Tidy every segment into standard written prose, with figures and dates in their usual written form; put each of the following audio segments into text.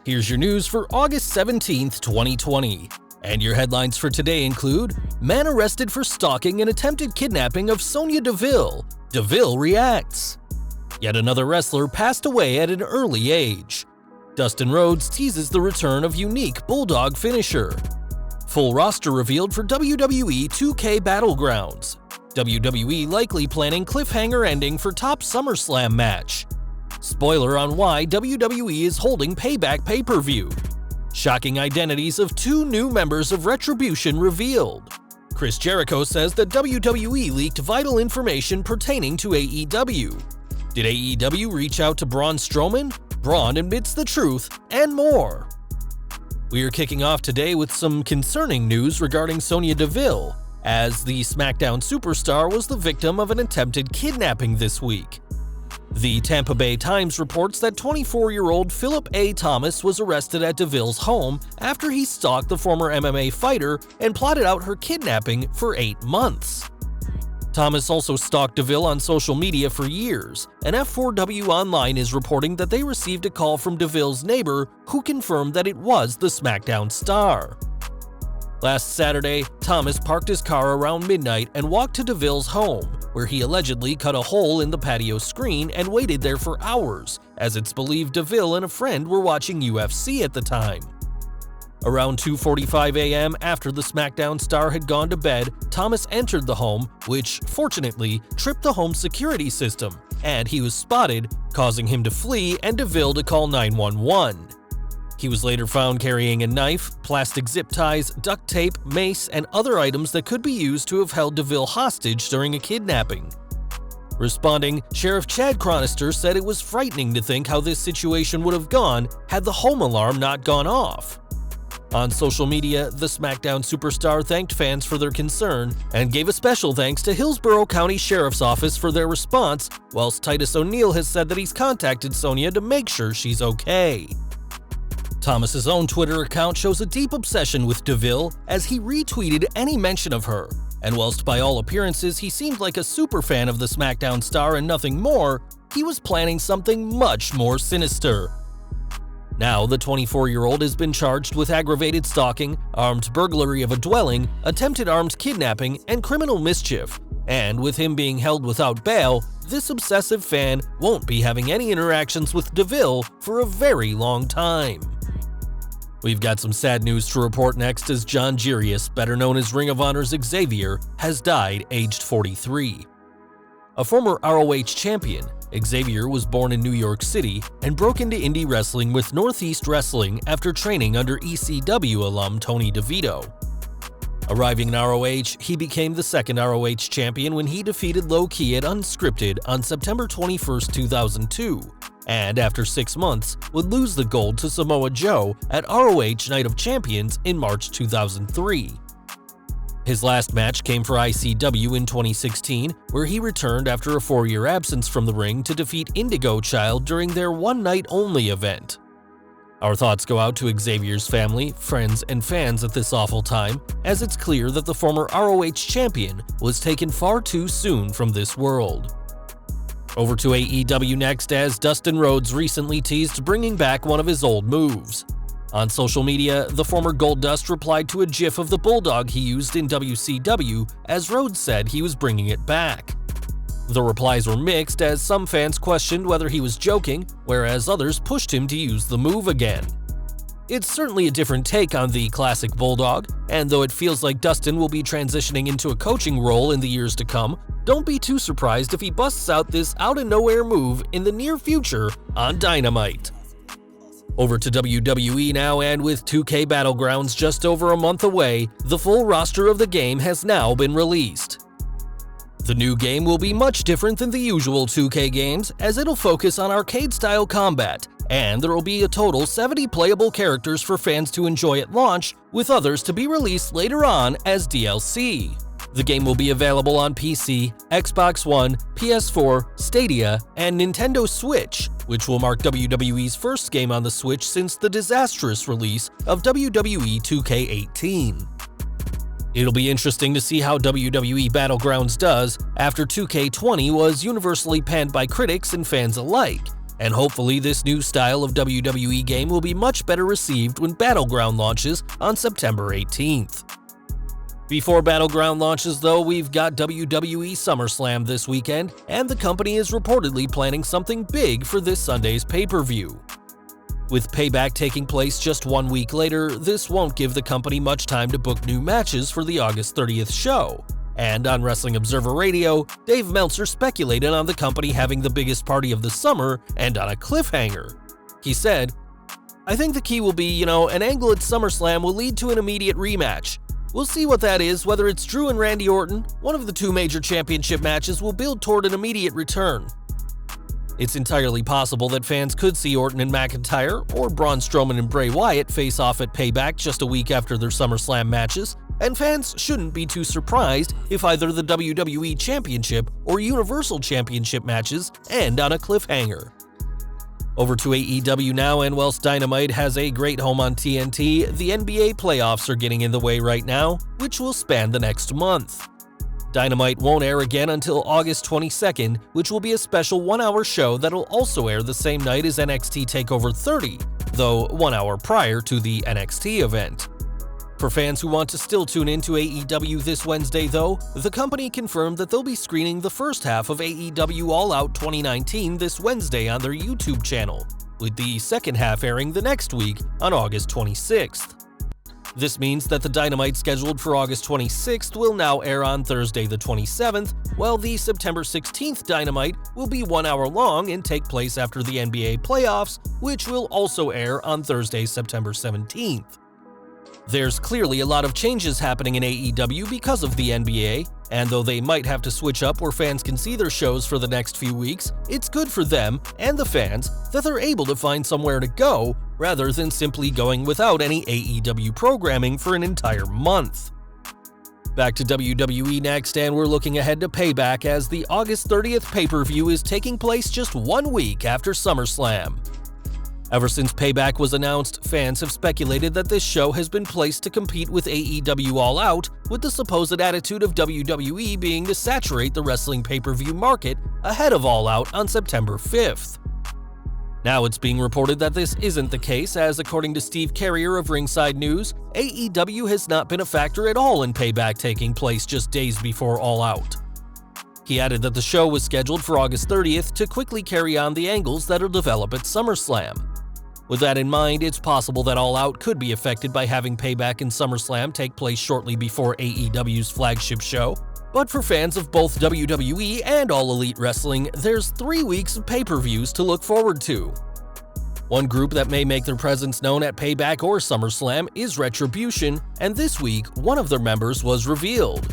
Here's your news for August 17th, 2020. And your headlines for today include: man arrested for stalking and attempted kidnapping of Sonya Deville. Deville reacts. Yet another wrestler passed away at an early age. Dustin Rhodes teases the return of unique Bulldog finisher. Full roster revealed for WWE 2K Battlegrounds. WWE likely planning cliffhanger ending for top SummerSlam match. Spoiler on why WWE is holding Payback pay-per-view. Shocking identities of two new members of Retribution revealed. Chris Jericho says that WWE leaked vital information pertaining to AEW. Did AEW reach out to Braun Strowman? Braun admits the truth, and more. We are kicking off today with some concerning news regarding Sonya Deville, as the SmackDown superstar was the victim of an attempted kidnapping this week. The Tampa Bay Times reports that 24-year-old Philip A. Thomas was arrested at Deville's home after he stalked the former MMA fighter and plotted out her kidnapping for 8 months. Thomas also stalked Deville on social media for years, and F4W Online is reporting that they received a call from Deville's neighbor who confirmed that it was the SmackDown star. Last Saturday, Thomas parked his car around midnight and walked to Deville's home, where he allegedly cut a hole in the patio screen and waited there for hours, as it's believed Deville and a friend were watching UFC at the time. Around 2:45 a.m., after the SmackDown star had gone to bed, Thomas entered the home, which, fortunately, tripped the home security system, and he was spotted, causing him to flee and Deville to call 911. He was later found carrying a knife, plastic zip ties, duct tape, mace, and other items that could be used to have held Deville hostage during a kidnapping. Responding, Sheriff Chad Chronister said it was frightening to think how this situation would have gone had the home alarm not gone off. On social media, the SmackDown superstar thanked fans for their concern and gave a special thanks to Hillsborough County Sheriff's Office for their response, whilst Titus O'Neil has said that he's contacted Sonya to make sure she's okay. Thomas's own Twitter account shows a deep obsession with Deville as he retweeted any mention of her, and whilst by all appearances he seemed like a superfan of the SmackDown star and nothing more, he was planning something much more sinister. Now, the 24-year-old has been charged with aggravated stalking, armed burglary of a dwelling, attempted armed kidnapping, and criminal mischief, and with him being held without bail, this obsessive fan won't be having any interactions with Deville for a very long time. We've got some sad news to report next as John Jirius, better known as Ring of Honor's Xavier, has died aged 43. A former ROH champion, Xavier was born in New York City and broke into indie wrestling with Northeast Wrestling after training under ECW alum Tony DeVito. Arriving in ROH, he became the second ROH champion when he defeated Low Ki at Unscripted on September 21, 2002, and after 6 months would lose the gold to Samoa Joe at ROH Night of Champions in March 2003. His last match came for ICW in 2016, where he returned after a 4-year absence from the ring to defeat Indigo Child during their one-night-only event. Our thoughts go out to Xavier's family, friends, and fans at this awful time, as it's clear that the former ROH champion was taken far too soon from this world. Over to AEW next, as Dustin Rhodes recently teased bringing back one of his old moves. On social media, the former Goldust replied to a gif of the Bulldog he used in WCW, as Rhodes said he was bringing it back. The replies were mixed, as some fans questioned whether he was joking, whereas others pushed him to use the move again. It's certainly a different take on the classic Bulldog, and though it feels like Dustin will be transitioning into a coaching role in the years to come, don't be too surprised if he busts out this out-of-nowhere move in the near future on Dynamite. Over to WWE now, and with 2K Battlegrounds just over a month away, the full roster of the game has now been released. The new game will be much different than the usual 2K games, as it'll focus on arcade-style combat, and there will be a total 70 playable characters for fans to enjoy at launch, with others to be released later on as DLC. The game will be available on PC, Xbox One, PS4, Stadia, and Nintendo Switch, which will mark WWE's first game on the Switch since the disastrous release of WWE 2K18. It'll be interesting to see how WWE Battlegrounds does after 2K20 was universally panned by critics and fans alike, And hopefully this new style of WWE game will be much better received when Battleground launches on September 18th. Before Battleground launches though, we've got WWE SummerSlam this weekend, and the company is reportedly planning something big for this Sunday's pay-per-view. With Payback taking place just 1 week later, this won't give the company much time to book new matches for the August 30th show. And on Wrestling Observer Radio, Dave Meltzer speculated on the company having the biggest party of the summer and on a cliffhanger. He said, "I think the key will be, an angle at SummerSlam will lead to an immediate rematch. We'll see what that is, whether it's Drew and Randy Orton. One of the two major championship matches will build toward an immediate return." It's entirely possible that fans could see Orton and McIntyre or Braun Strowman and Bray Wyatt face off at Payback just a week after their SummerSlam matches, and fans shouldn't be too surprised if either the WWE Championship or Universal Championship matches end on a cliffhanger. Over to AEW now, and whilst Dynamite has a great home on TNT, the NBA playoffs are getting in the way right now, which will span the next month. Dynamite won't air again until August 22nd, which will be a special 1-hour show that'll also air the same night as NXT TakeOver 30, though 1 hour prior to the NXT event. For fans who want to still tune in to AEW this Wednesday though, the company confirmed that they'll be screening the first half of AEW All Out 2019 this Wednesday on their YouTube channel, with the second half airing the next week on August 26th. This means that the Dynamite scheduled for August 26th will now air on Thursday the 27th, while the September 16th Dynamite will be 1 hour long and take place after the NBA playoffs, which will also air on Thursday, September 17th. There's clearly a lot of changes happening in AEW because of the NBA, and though they might have to switch up where fans can see their shows for the next few weeks, it's good for them and the fans that they're able to find somewhere to go rather than simply going without any AEW programming for an entire month. Back to WWE next, and we're looking ahead to Payback as the August 30th pay-per-view is taking place just 1 week after SummerSlam. Ever since Payback was announced, fans have speculated that this show has been placed to compete with AEW All Out, with the supposed attitude of WWE being to saturate the wrestling pay-per-view market ahead of All Out on September 5th. Now it's being reported that this isn't the case, as according to Steve Carrier of Ringside News, AEW has not been a factor at all in Payback taking place just days before All Out. He added that the show was scheduled for August 30th to quickly carry on the angles that'll develop at SummerSlam. With that in mind, it's possible that All Out could be affected by having Payback and SummerSlam take place shortly before AEW's flagship show. But for fans of both WWE and All Elite Wrestling, there's 3 weeks of pay-per-views to look forward to. One group that may make their presence known at Payback or SummerSlam is Retribution, and this week, one of their members was revealed.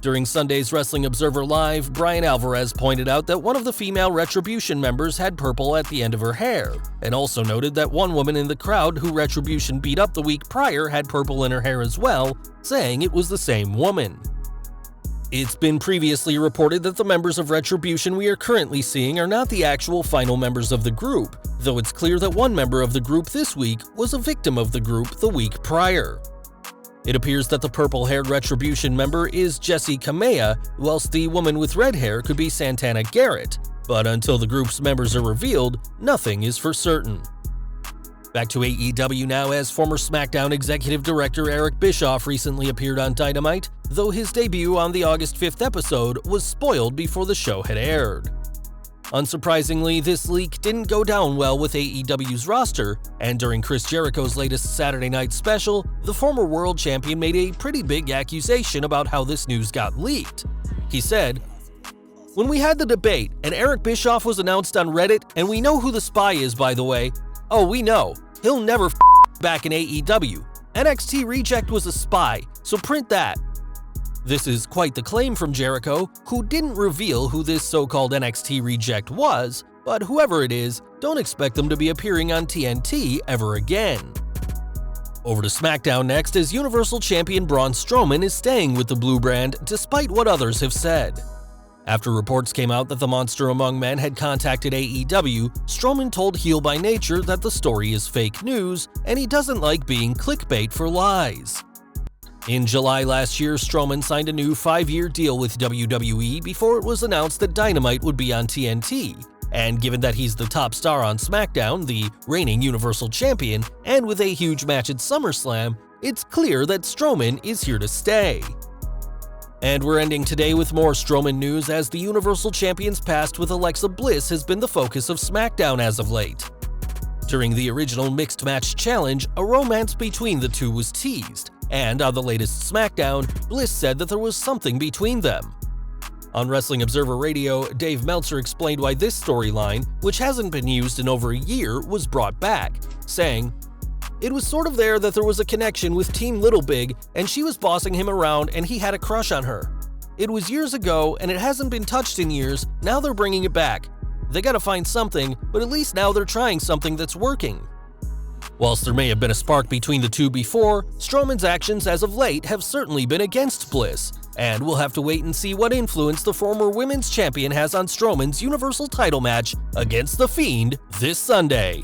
During Sunday's Wrestling Observer Live, Brian Alvarez pointed out that one of the female Retribution members had purple at the end of her hair, and also noted that one woman in the crowd who Retribution beat up the week prior had purple in her hair as well, saying it was the same woman. It's been previously reported that the members of Retribution we are currently seeing are not the actual final members of the group, though it's clear that one member of the group this week was a victim of the group the week prior. It appears that the purple-haired Retribution member is Jessie Kamea, whilst the woman with red hair could be Santana Garrett, but until the group's members are revealed, nothing is for certain. Back to AEW now, as former SmackDown Executive Director Eric Bischoff recently appeared on Dynamite, though his debut on the August 5th episode was spoiled before the show had aired. Unsurprisingly, this leak didn't go down well with AEW's roster, and during Chris Jericho's latest Saturday Night Special, the former world champion made a pretty big accusation about how this news got leaked. He said, "When we had the debate and Eric Bischoff was announced on Reddit, and we know who the spy is, by the way, oh, we know, he'll never back in AEW. NXT Reject was a spy, so print that." This is quite the claim from Jericho, who didn't reveal who this so-called NXT Reject was, but whoever it is, don't expect them to be appearing on TNT ever again. Over to SmackDown next, as Universal Champion Braun Strowman is staying with the Blue brand despite what others have said. After reports came out that the Monster Among Men had contacted AEW, Strowman told Heel by Nature that the story is fake news and he doesn't like being clickbait for lies. In July last year, Strowman signed a new 5-year deal with WWE before it was announced that Dynamite would be on TNT, And given that he's the top star on SmackDown, the reigning Universal Champion, and with a huge match at SummerSlam, it's clear that Strowman is here to stay. And we're ending today with more Strowman news, as the Universal Champion's past with Alexa Bliss has been the focus of SmackDown as of late. During the original Mixed Match Challenge, a romance between the two was teased, and on the latest SmackDown, Bliss said that there was something between them. On Wrestling Observer Radio, Dave Meltzer explained why this storyline, which hasn't been used in over a year, was brought back, saying, "It was sort of there that there was a connection with Team Little Big, and she was bossing him around and he had a crush on her. It was years ago and it hasn't been touched in years, now they're bringing it back. They gotta find something, but at least now they're trying something that's working." Whilst there may have been a spark between the two before, Strowman's actions as of late have certainly been against Bliss, and we'll have to wait and see what influence the former Women's Champion has on Strowman's Universal title match against The Fiend this Sunday.